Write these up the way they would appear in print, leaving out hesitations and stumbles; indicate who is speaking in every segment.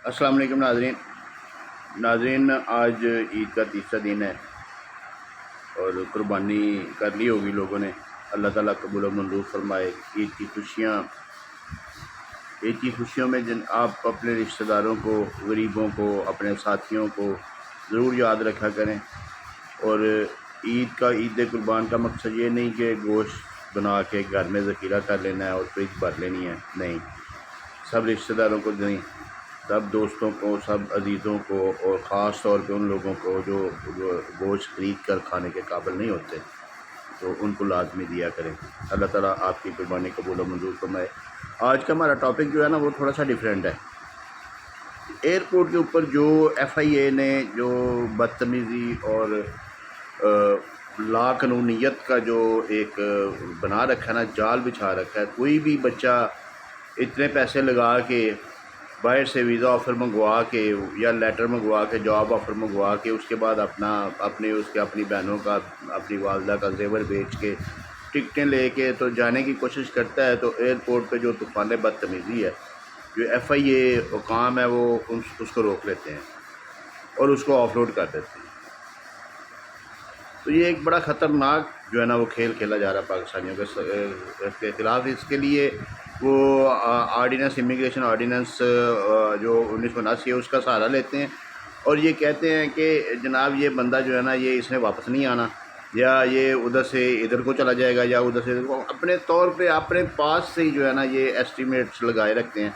Speaker 1: السلام علیکم ناظرین آج عید کا تیسرا دن ہے اور قربانی کر لی ہوگی لوگوں نے۔ اللہ تعالیٰ قبول و منظور فرمائے۔ عید کی خوشیوں میں آپ اپنے رشتہ داروں کو، غریبوں کو، اپنے ساتھیوں کو ضرور یاد رکھا کریں۔ اور عید قربان کا مقصد یہ نہیں کہ گوشت بنا کے گھر میں ذخیرہ کر لینا ہے اور فریج بھر لینی ہے، نہیں، سب رشتہ داروں کو دیں، سب دوستوں کو، سب عزیزوں کو، اور خاص طور پہ ان لوگوں کو جو گوشت خرید کر کھانے کے قابل نہیں ہوتے، تو ان کو لازمی دیا کریں۔ اللہ تعالیٰ آپ کی قربانی قبول و منظور فرمائے۔ آج کا ہمارا ٹاپک جو ہے نا وہ تھوڑا سا ڈیفرنٹ ہے۔ ایئرپورٹ کے اوپر جو ایف آئی اے نے جو بدتمیزی اور لا قانونیت کا جو ایک بنا رکھا ہے نا، جال بچھا رکھا ہے، کوئی بھی بچہ اتنے پیسے لگا کے باہر سے ویزا آفر منگوا کے یا لیٹر منگوا کے، جاب آفر منگوا کے، اس کے بعد اپنی بہنوں کا، اپنی والدہ کا زیور بیچ کے ٹکٹیں لے کے تو جانے کی کوشش کرتا ہے، تو ایئرپورٹ پہ جو طوفان بدتمیزی ہے، جو ایف آئی اے حکام ہے، وہ اس کو روک لیتے ہیں اور اس کو آف لوڈ کر دیتے ہیں۔ تو یہ ایک بڑا خطرناک جو ہے نا وہ کھیل کھیلا جا رہا ہے پاکستانیوں کے خلاف۔ اس کے لیے وہ امیگریشن آرڈیننس جو 1979 ہے اس کا سہارا لیتے ہیں اور یہ کہتے ہیں کہ جناب یہ بندہ جو ہے نا یہ اس نے واپس نہیں آنا، یا یہ ادھر سے ادھر کو چلا جائے گا، یا ادھر سے ادھر کو، اپنے طور پہ اپنے پاس سے ہی جو ہے نا یہ ایسٹیمیٹس لگائے رکھتے ہیں،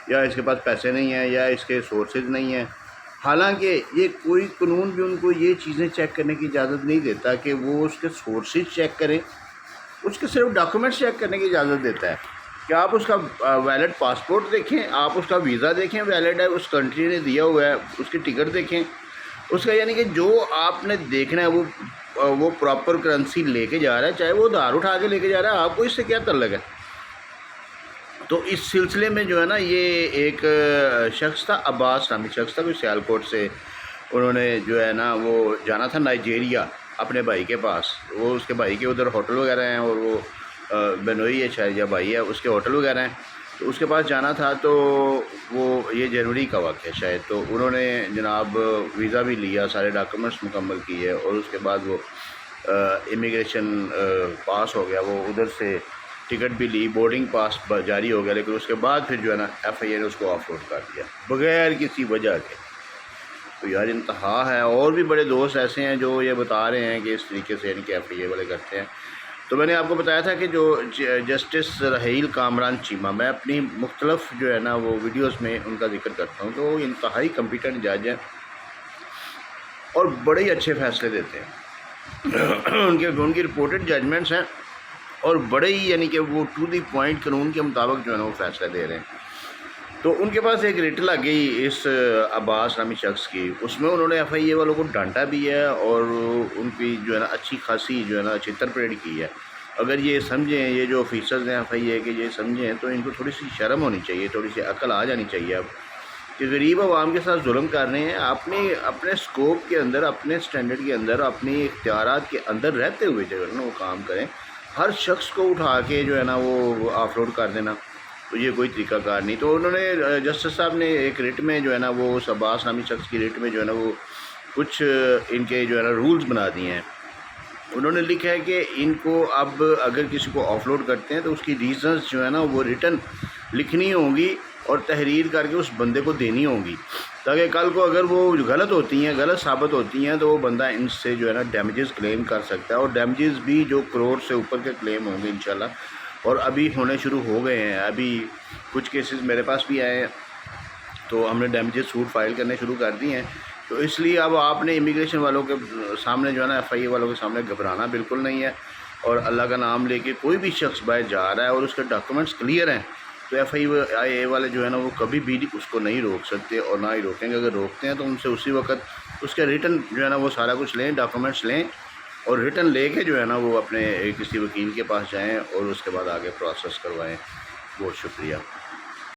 Speaker 1: یا اس کے پاس پیسے نہیں ہیں، یا اس کے سورسز نہیں ہیں۔ حالانکہ یہ کوئی قانون بھی ان کو یہ چیزیں چیک کرنے کی اجازت نہیں دیتا کہ وہ اس کے سورسز چیک کریں، اس کے صرف ڈاکومنٹس چیک کرنے کی اجازت دیتا ہے کہ آپ اس کا ویلڈ پاسپورٹ دیکھیں، آپ اس کا ویزا دیکھیں ویلڈ ہے، اس کنٹری نے دیا ہوا ہے، اس کی ٹکٹ دیکھیں، اس کا یعنی کہ جو آپ نے دیکھنا ہے وہ پراپر کرنسی لے کے جا رہا ہے، چاہے وہ ادھار اٹھا کے لے کے جا رہا ہے، آپ کو اس سے کیا تعلق ہے؟ تو اس سلسلے میں جو ہے نا یہ ایک شخص تھا، عباس نامی شخص تھا، کوئی سیالکوٹ سے، انہوں نے جو ہے نا وہ جانا تھا نائجیریا اپنے بھائی کے پاس، وہ اس کے بھائی کے ادھر ہوٹل وغیرہ ہیں، اور وہ بنوئی ہے شاید یا بھائی ہے، اس کے ہوٹل وغیرہ ہیں، تو اس کے پاس جانا تھا۔ تو وہ یہ جنوری کا واقعہ ہے شاید، تو انہوں نے جناب ویزا بھی لیا، سارے ڈاکومنٹس مکمل کیے، اور اس کے بعد وہ امیگریشن پاس ہو گیا، وہ ادھر سے ٹکٹ بھی لی، بورڈنگ پاس جاری ہو گیا، لیکن اس کے بعد پھر جو ہے نا ایف آئی اے نے اس کو آف لوڈ کر دیا بغیر کسی وجہ کے۔ تو یار انتہا ہے۔ اور بھی بڑے دوست ایسے ہیں جو یہ بتا رہے ہیں کہ اس طریقے سے ایف آئی اے والے کرتے ہیں۔ تو میں نے آپ کو بتایا تھا کہ جو جسٹس رحیل کامران چیمہ، میں اپنی مختلف جو ہے نا وہ ویڈیوز میں ان کا ذکر کرتا ہوں، تو وہ انتہائی کمپیٹنٹ جج ہیں اور بڑے ہی اچھے فیصلے دیتے ہیں۔ ان کی رپورٹڈ ججمنٹس ہیں اور بڑے ہی یعنی کہ وہ ٹو دی پوائنٹ قانون کے مطابق جو ہے نا وہ فیصلہ دے رہے ہیں۔ تو ان کے پاس ایک ریٹ لگ گئی اس عباس نامی شخص کی، اس میں انہوں نے ایف آئی اے والوں کو ڈانٹا بھی ہے اور ان کی جو ہے نا اچھی خاصی جو ہے نا چھتر پریڈ کی ہے۔ اگر یہ سمجھیں، یہ جو آفیسرز ہیں ایف آئی اے کے، یہ سمجھیں تو ان کو تھوڑی سی شرم ہونی چاہیے، تھوڑی سی عقل آ جانی چاہیے اب، کہ غریب عوام کے ساتھ ظلم کر رہے ہیں، اپنے سکوپ کے اندر، اپنے سٹینڈرڈ کے اندر، اپنی اختیارات کے اندر رہتے ہوئے جو ہے نا وہ کام کریں۔ ہر شخص کو اٹھا کے جو ہے نا وہ آف لوڈ کر دینا، تو یہ کوئی طریقہ کار نہیں۔ تو انہوں نے جسٹس صاحب نے ایک ریٹ میں جو ہے نا وہ اس عباس نامی شخص کی ریٹ میں جو ہے نا وہ کچھ ان کے جو ہے نا رولز بنا دیے ہیں۔ انہوں نے لکھا ہے کہ ان کو اب اگر کسی کو آف لوڈ کرتے ہیں تو اس کی ریزنز جو ہے نا وہ ریٹن لکھنی ہوں گی اور تحریر کر کے اس بندے کو دینی ہوں گی، تاکہ کل کو اگر وہ غلط ہوتی ہیں، غلط ثابت ہوتی ہیں، تو وہ بندہ ان سے جو ہے نا ڈیمیجز کلیم کر سکتا ہے، اور ڈیمیجز بھی جو کروڑ سے اوپر کے کلیم ہوں گے انشاءاللہ، اور ابھی ہونے شروع ہو گئے ہیں۔ ابھی کچھ کیسز میرے پاس بھی آئے ہیں، تو ہم نے ڈیمیجز سوٹ فائل کرنے شروع کر دی ہیں۔ تو اس لیے اب آپ نے امیگریشن والوں کے سامنے جو ہے نا ایف آئی اے والوں کے سامنے گھبرانا بالکل نہیں ہے، اور اللہ کا نام لے کے کوئی بھی شخص باہر جا رہا ہے اور اس کے ڈاکومنٹس کلیئر ہیں، تو ایف آئی اے والے جو ہے نا وہ کبھی بھی اس کو نہیں روک سکتے، اور نہ ہی روکیں گے۔ اگر روکتے ہیں تو ان سے اسی وقت اس کے ریٹن جو ہے نا وہ سارا کچھ لیں، ڈاکومنٹس لیں، اور ریٹن لے کے جو ہے نا وہ اپنے کسی وکیل کے پاس جائیں اور اس کے بعد آگے پروسیس کروائیں۔ بہت شکریہ۔